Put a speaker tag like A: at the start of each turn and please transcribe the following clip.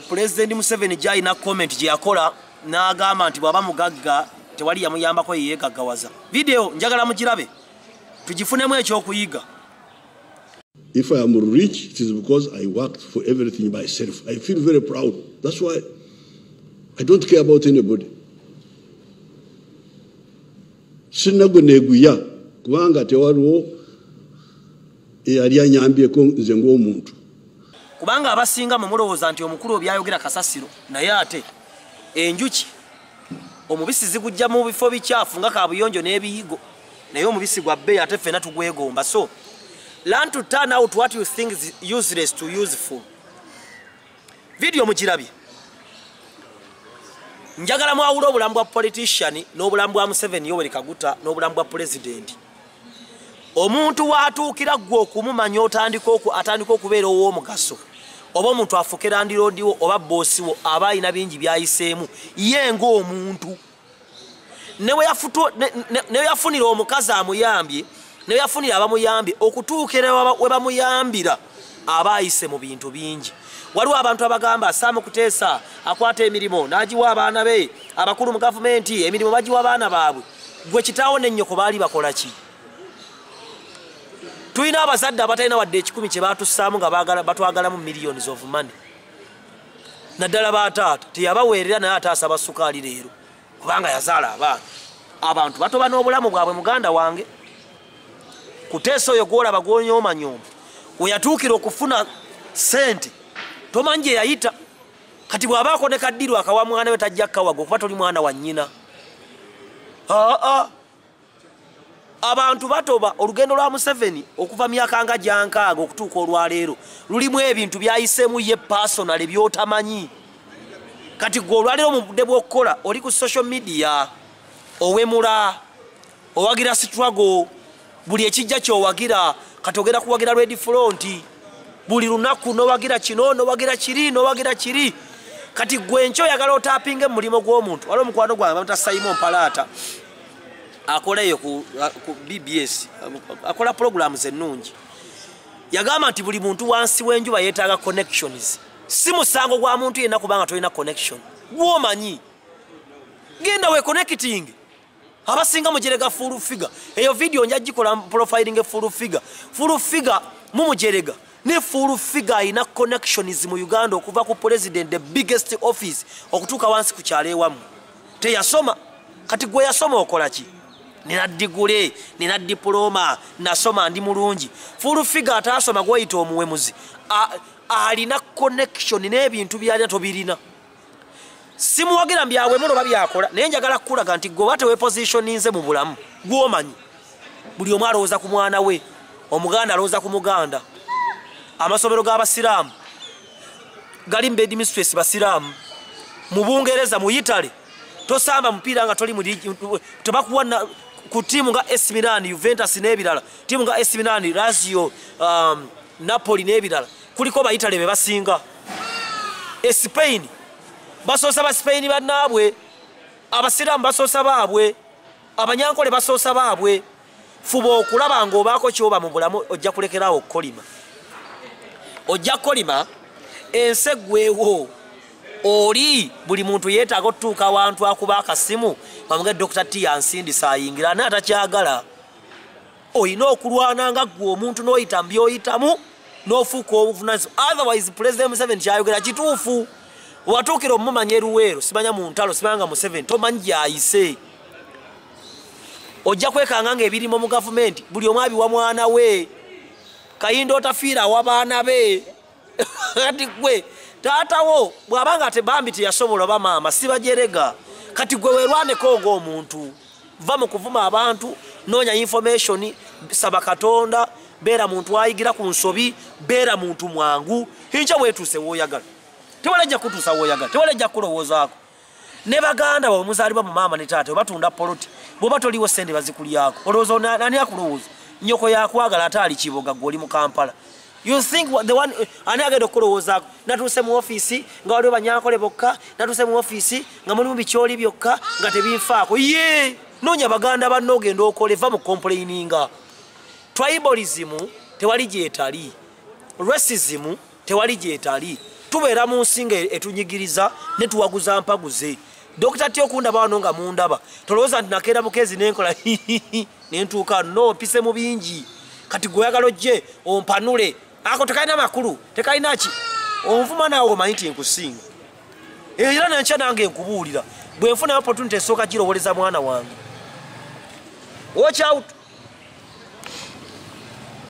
A: President Museveni jai na comment je yakola n'agamba nti baba mugagga tewali yamuyambako yegaggawaza. Video njagala mugirabe tugifunemu ekyokuyiga.
B: If I am rich, it is because I worked for everything myself. I feel very proud. That's why I don't care about anybody. Sinagoneguya kubanga tewaliwo eyali anyambyeko nze ng'omuntu.
A: Kubanga abasinga mu mulowooza nti omukulu byayogera kasasiro naye ate enjuki omubisi zigujja mu bifo bikyafu nga kabuyonjo n'ebiyigo naye omubisi gwa bbeeyi ate ffenna tugwegomba. So learn to turn out what you think is useless to useful. Video mugirabye. Njagala mwawula obulamu bwa politician n'obulamu bwa Museveni Yoweri Kaguta n'obulamu bwa president. Omuntu watuukira gwe okumumanya atandika okubeera ow'omugaso oba omuntu afukira ndiroodiwo oba boosi wo aba alina bingi byayiseemu ye ng'omuntu ne yafunira omukazi amuyambye ne yafunira abamuyambye okutuukira we bamuyambira aba ayise mu bintu bingi. Waliwo abantu abagamba Sam Kuteesa akwata emirimu n'agiwa abaana be abakulu mu gavumenti emirimu bagiwa abaana baabwe. Gwe kitaawo n'ennyoko baali bakola ki? Tuyina abazadde abatalina wadde ekikumi kye batussaamu nga batwagalamu millions of money. Naddala bataata teyabaweerera naye ate asaba sukaali leero kubanga yazaala abaana. Abantu batoba n'obulamu bwabwe muganda wange. Kuteesa oyo gwolaba gwonyoomanyoma we yatuukira okufuna ssente tomanyi gye yayita. Kati bw'abaako ne kaddiru akawa mwana we tajja kkawaga okuba toli mwana wa nnyina. Abantu batoba olugendo lwa Museveni okuva myaka nga gyankaaga okutuuka olwaleero lulimu ebintu byayiseemu ye personal ebyotamanyi. Kati gwe olwaleero mu budde bw'okukola oli ku social media owemula owagira struggle buli ekijja ky'owagira kati ogera kuwagira Red Front buli lunaku n'owagira kino n'owagira kiri n'owagira kiri. Kati gwe nkyo oyagala otapinge mu mulimo gw'omuntu. Waliwo omukwano gwange bamuta Simon Palata akoleyo ku BBS akola programs ennungi. Yagamba nti buli muntu wansi w'enjuba yeetaaga connections. Si musango gwa muntu yenna kubanga tolina connection. Gwomanyi genda we connecting. Abasinga mujerega full figure. Eyo video njagikola profiling full figure. Full figure mumujerega ne full figure ina connections mu Uganda okuva ku president the biggest office okutuuka wansi ku kyalo ewamu. Teyasoma. Kati gwe yasoma okola ki? Nina digule, nina diploma, nasoma ndi mulungi. Full figure atasoma gwayita omuwemuzi. Alina connection n'ebintu byalina tobirina. Simuwagira mbyawe muno babyakola naye njagala kukulaga nti gwe bate we position nze mu bulamu gwomanyi. Buli omu alowooza ku mwana we, omuganda alowooza ku muganda. Amasomero g'abasiraamu gali mu bed mistress basiraamu. Mu Bungereza mu Italy tosamba mupiira nga toli mu tebakuwa ku tiimu nga AC Milan, Juventus n'ebirala, tiimu nga AC Milan, Lazio, Napoli n'ebirala kuliko ba Italy be basinga. Spain basosa ba Spain bannaabwe, abasiraamu basosa baabwe, abanyankole basosa baabwe. Fuba okulaba ng'obaako kyoba mu bulamu ojja kulekerawo okukolima. Ojja kolima ensegwewo oli buli muntu yeetaaga otutuuka awantu akuba akasimu bamuge Dr. T ansindisa ayingira naye atakyagala. Olina okulwana nga gwe omuntu n'oyita mbyoyitamu n'ofuuka obuvunaanyizibwa. Otherwise President Museveni kyayogera kituufu. Watuukira omumanya eruweero simanya mu ntalo simanga Museveni tomanyi gyayise. Ojja kwekanga ng'ebirimo mu gavumenti buli omu abiwa mwana we. Kayindo otafiira wa baana be. Kati gwe taatawo bw'abanga tebambi teyasobola ba maama sibajerega. Kati gwe weerwaneko ng'omuntu. Va mu kuvuma abantu, noonya information, saba Katonda, beera muntu ayigira ku nsobi, beera muntu mwangu. Hinja weetuuse w'oyagala. Tewalejja kutuusa w'oyagala, tewalejja kulowoozaako. Ne baganda bo muzaalibwa mu maama ne taata batunda poloti. Bw'oba toliwo ssente bazikulyako. Olowooza nani akulowooza? Nnyoko yakwagala ate ali Kiboga gw'oli mu Kampala. You think the one ani agenda okulowooza natuuse mu office nga waliwo banyankole bokka, natuuse mu office nga mulimu bikyoli byokka nga tebinfaako. Ye noonya baganda banno ogenda okole va mu complaininga. Tribalism tewali gyetali. Racism tewali gyetali. tubeera mu nsinga etunyigiriza ne tuwaguza mpaguze. Dr. Tyokunda bano nga mundaba tolowooza nti nakeera bukezi nenkola nentuuka no mpise mu bingi kati gweyagala ojje ompanule ako tekalina makulu tekalina ki onvuma naawe omanyi nti nkusinga era nankya nange nkubuulira bwe nfunayo opportunity esooka girowoleza mwana wange watch out.